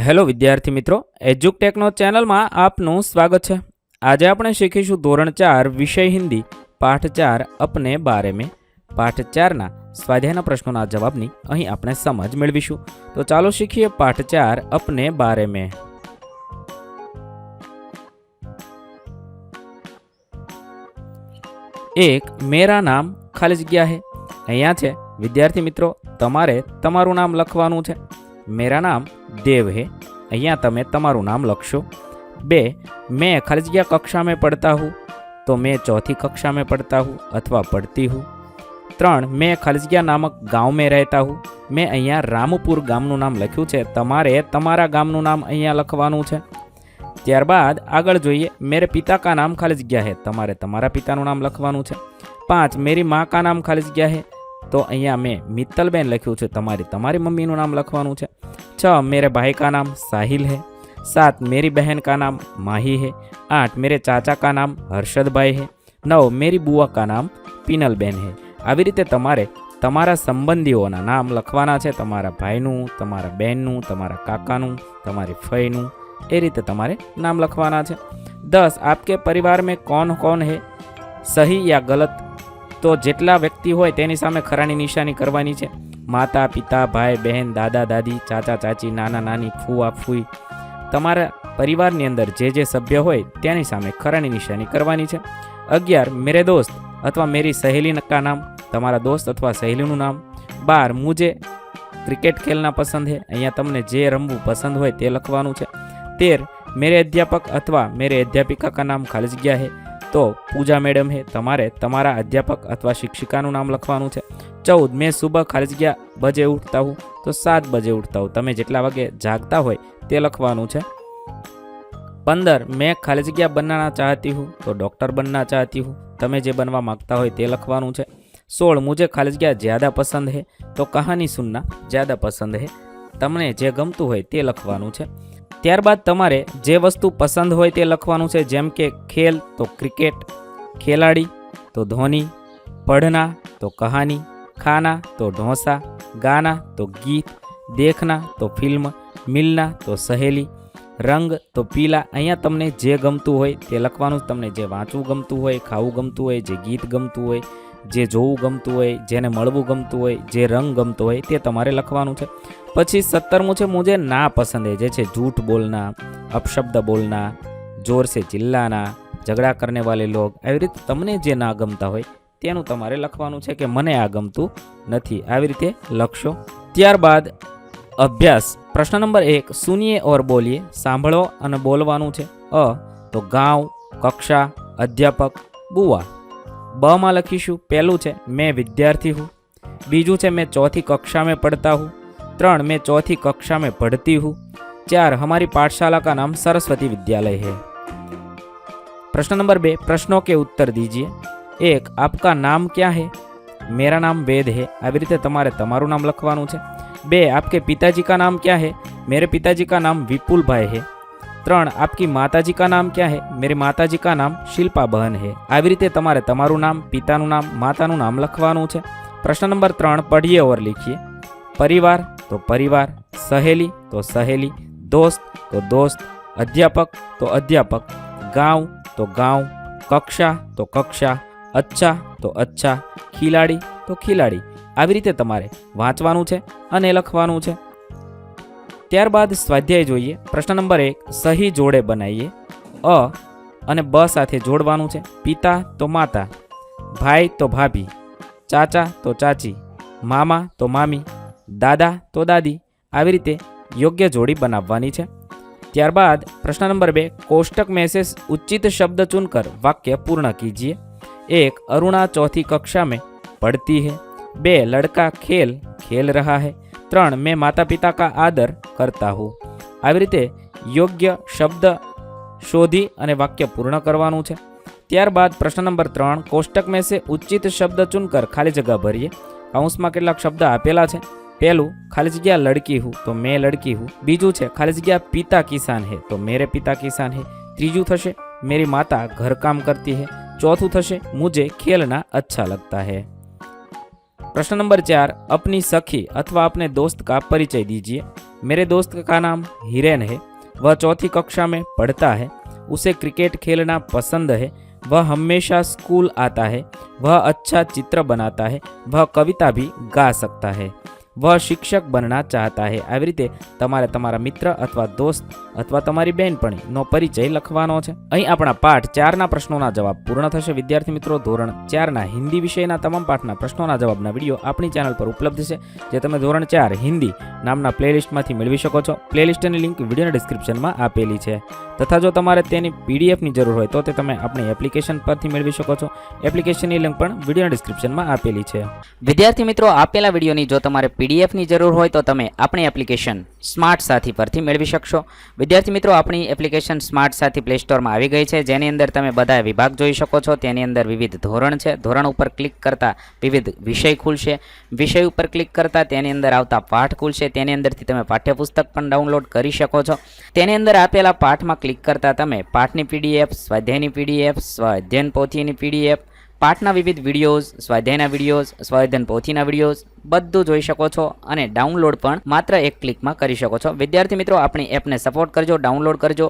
Hello વિદ્યાર્થી મિત્રો, એજ્યુકટેકનો ચેનલમાં આપનું સ્વાગત છે। આજે આપણે શીખીશું ધોરણ 4 વિષય હિન્દી પાઠ 4 अपने बारे में। પાઠ 4ના સ્વાધ્યાયના પ્રશ્નોના જવાબની અહીં આપણે સમજ મેળવીશું। તો ચાલો શીખીએ પાઠ 4 अपने बारे में। एक मेरा नाम खाली जग्या है। અહીંયા છે વિદ્યાર્થી મિત્રો, તમારે તમારું નામ લખવાનું છે। मेरा नाम देव है, અહીંયા તમે તમારું નામ લખશો। 2 मैं खाली जगह कक्षा में पढ़ता हूँ, तो मैं चौथी कक्षा में पढ़ता हूँ अथवा पढ़ती हूँ। 3 मैं खाली जगह नामक गाँव में रहता हूँ, मैं અહીંયા રામપુર ગામનું નામ લખ્યું છે, તમારે તમારા ગામનું નામ અહીંયા લખવાનું છે। ત્યારબાદ આગળ જોઈએ, मेरे पिता का नाम खाली जगह है, તમારે તમારા પિતાનું નામ લખવાનું છે। 5 मेरी माँ का नाम खाली जगह है, तो અહીંયા મેં મિત્તલબેન લખ્યું છે, તમારે તમારી મમ્મીનું નામ લખવાનું છે। 6 मेरे भाई का नाम साहिल है। 7 मेरी बहन का नाम माही है। 8 मेरे चाचा का नाम हर्षद भाई है। 9 मेरी बुआ का नाम पीनलबेन है। આવી રીતે તમારે તમારા સંબંધીઓના નામ લખવાના છે, તમારા ભાઈનું, તમારા બહેનનું, તમારા કાકાનું, તમારી ફઈનું, એ રીતે તમારે નામ લખવાના છે। 10 आपके परिवार में कौन कौन है, सही या गलत, तो જેટલા વ્યક્તિ હોય તેની સામે ખરાની નિશાની કરવાની છે। માતા પિતા, ભાઈ બહેન, દાદા દાદી, ચાચા ચાચી, નાના નાની, ફુવા ફૂઈ, તમારા પરિવારની અંદર જે જે સભ્ય હોય તેની સામે ખરાની નિશાની કરવાની છે। 11 मेरे दोस्त अथवा मेरी सहेली का नाम, તમારા દોસ્ત અથવા સહેલીનું નામ। 12 मुझे क्रिकेट खेलना पसंद है, અહીંયા તમને જે રમવું પસંદ હોય તે લખવાનું છે। 13 मेरे अध्यापक अथवा मेरे अध्यापिका का नाम खाली जगह है, तो पूजा मैडम है, તમારે તમારા અધ્યાપક અથવા શિક્ષિકાનું નામ લખવાનું છે। 14 मैं सुबह खाली जगह बजे उठता हूँ, तो 7 बजे उठता हूँ, તમે જેટલા વાગે જાગતા હોય તે લખવાનું છે। 15 मैं खाली जगह बनना चाहती हूँ, तो डॉक्टर बनना चाहती हूँ, તમે જે બનવા માંગતા હોય તે લખવાનું છે। 16 मुझे खाली जगह ज़्यादा पसंद है, तो कहानी सुनना ज़्यादा पसंद है, તમને જે ગમતું હોય તે લખવાનું છે। ત્યારબાદ તમારે જે વસ્તુ પસંદ હોય તે લખવાનું છે, જેમ કે ખેલ તો ક્રિકેટ, ખેલાડી તો ધોની, પढ़ना तो कहानी, खाना तो ढोसा, गाना तो गीत, देखना तो फिल्म, मिलना तो सहेली, रंग तो पीला। અહીંયા તમને જે ગમતું હોય તે લખવાનું, તમને જે વાંચવું ગમતું હોય, ખાવું ગમતું હોય, જે ગીત ગમતું હોય, જે જોવું ગમતું હોય, જેને મળવું ગમતું હોય, જે રંગ ગમતો હોય તે તમારે લખવાનું છે। પછી 17મું છે मुझे ना पसंद है, જે છે झूठ बोलना, अपशब्द बोलना, जोर से चिल्लाना, झगड़ा करने वाले लोग। આવી રીતે તમને જે ના ગમતા હોય તેનું તમારે લખવાનું છે કે મને આ ગમતું નથી, આવી રીતે લખશો। ત્યારબાદ અભ્યાસ પ્રશ્ન નંબર 1 સુનિए और बोलिए, સાંભળો અને બોલવાનું છે। અ તો ગાંવ, કક્ષા, અધ્યાપક, બુવા। બ માં લખીશું, પહેલું છે मैं विद्यार्थी हूँ। બીજું છે मैं चौथी कक्षा में पढ़ता हूँ। 3 मैं चौथी कक्षा में पढ़ती हूँ। 4 हमारी पाठशाला का नाम सरस्वती विद्यालय है। प्रश्न नंबर 2 प्रश्नों के उत्तर दीजिए। 1 आपका नाम क्या है, मेरा नाम वेद है, આવી રીતે તમારે તમારું નામ લખવાનું છે। 2 आपके पिताजी का नाम क्या है, मेरे पिताजी का नाम विपुल भाई है। 3 आपकी माताजी का नाम क्या है, मेरी माताजी का नाम शिल्पा बहन है। આવી રીતે તમારે તમારું નામ, પિતાનું નામ, માતાનું નામ લખવાનું છે। प्रश्न नंबर 3 पढ़िए और लिखिए। परिवार तो परिवार, सहेली तो सहेली, दोस्त तो दोस्त, अध्यापक तो अध्यापक, गांव तो गांव, कक्षा तो कक्षा, अच्छा तो अच्छा, खिलाड़ी तो खिलाड़ी। આવી રીતે તમારે વાંચવાનું છે અને લખવાનું છે। ત્યારબાદ સ્વાધ્યાય જોઈએ। પ્રશ્ન નંબર 1 સહી જોડે બનાવીએ। અ અને બ સાથે જોડવાનું છે। પિતા તો માતા, ભાઈ તો ભાભી, ચાચા તો ચાચી, મામા તો મામી, દાદા તો દાદી। આવી રીતે યોગ્ય જોડી બનાવવાની છે। ત્યારબાદ પ્રશ્ન નંબર 2 कोष्टक में से उचित शब्द चुनकर वाक्य पूर्ण कीजिए। 1 अरुणा चौथी कक्षा में पढ़ती है। 2 लड़का खेल खेल रहा है। 3 मैं माता पिता का आदर करता हूँ। આવી રીતે યોગ્ય શબ્દ શોધી અને વાક્ય પૂર્ણ કરવાનું છે। ત્યારબાદ પ્રશ્ન નંબર 3 કોષ્ટક में से उचित शब्द चुनकर खाली जगह भरिए। કૌંસમાં કેટલાક શબ્દ આપેલા છે। પહેલું ખાલી જગ્યા લડકી હું, તો मैं लड़की हूँ। બીજું છે ખાલી જગ્યા पिता किसान है, तो मेरे पिता किसान है। ત્રીજું થશે मेरी माता घर काम करती है। ચોથું થશે मुझे खेलना अच्छा लगता है। प्रश्न नंबर 4, अपनी सखी अथवा अपने दोस्त का परिचय दीजिए। मेरे दोस्त का नाम हिरेन है, वह 4th कक्षा में पढ़ता है, उसे क्रिकेट खेलना पसंद है, वह हमेशा स्कूल आता है, वह अच्छा चित्र बनाता है, वह कविता भी गा सकता है, वह शिक्षक बनना चाहता है। આવી રીતે તમારે તમારા મિત્ર અથવા દોસ્ત અથવા તમારી બહેનપણીનો પરિચય લખવાનો છે। અહીં આપણા પાઠ 4ના પ્રશ્નોના જવાબ પૂર્ણ થશે। વિદ્યાર્થી મિત્રો, ધોરણ 4ના હિન્દી વિષયના તમામ પાઠના પ્રશ્નોના જવાબના વિડીયો આપણી ચેનલ પર ઉપલબ્ધ છે, જે તમે ધોરણ 4 હિન્દી નામના પ્લેલિસ્ટમાંથી મેળવી શકો છો। પ્લેલિસ્ટની લિંક વિડીયોના ડિસ્ક્રિપ્શનમાં આપેલી છે, તથા જો તમારે તેની પીડીએફની જરૂર હોય તો તે તમે આપણી એપ્લિકેશન પરથી મેળવી શકો છો। એપ્લિકેશનની લિંક પણ વિડીયોના ડિસ્ક્રિપ્શનમાં આપેલી છે। વિદ્યાર્થી મિત્રો, આપેલા વિડીયોની જો તમારે પીડીએફની જરૂર હોય તો તમે આપણી એપ્લિકેશન સ્માર્ટ સાથી પરથી મેળવી શકશો। વિદ્યાર્થી મિત્રો, આપણી એપ્લિકેશન સ્માર્ટ સાથી પ્લે સ્ટોરમાં આવી ગઈ છે, જેની અંદર તમે બધા વિભાગ જોઈ શકો છો। તેની અંદર વિવિધ ધોરણ છે, ધોરણ ઉપર ક્લિક કરતા વિવિધ વિષય ખુલશે, વિષય ઉપર ક્લિક કરતા તેની અંદર આવતા પાઠ ખુલશે, તેની અંદરથી તમે પાઠ્યપુસ્તક પણ ડાઉનલોડ કરી શકો છો। તેની અંદર આપેલા પાઠમાં ક્લિક કરતા તમે પાઠની પીડીએફ, સ્વાધ્યાયની પીડીએફ, સ્વાધ્યાયન પોથીની પીડીએફ, પાઠના વિવિધ વિડીયોઝ, સ્વાધ્યાયના વિડીયોઝ, સ્વાધ્યાયન પોથીના વિડીયોઝ બધું જોઈ શકો છો અને ડાઉનલોડ પણ માત્ર એક ક્લિકમાં કરી શકો છો। વિદ્યાર્થી મિત્રો, આપણી એપને સપોર્ટ કરજો, ડાઉનલોડ કરજો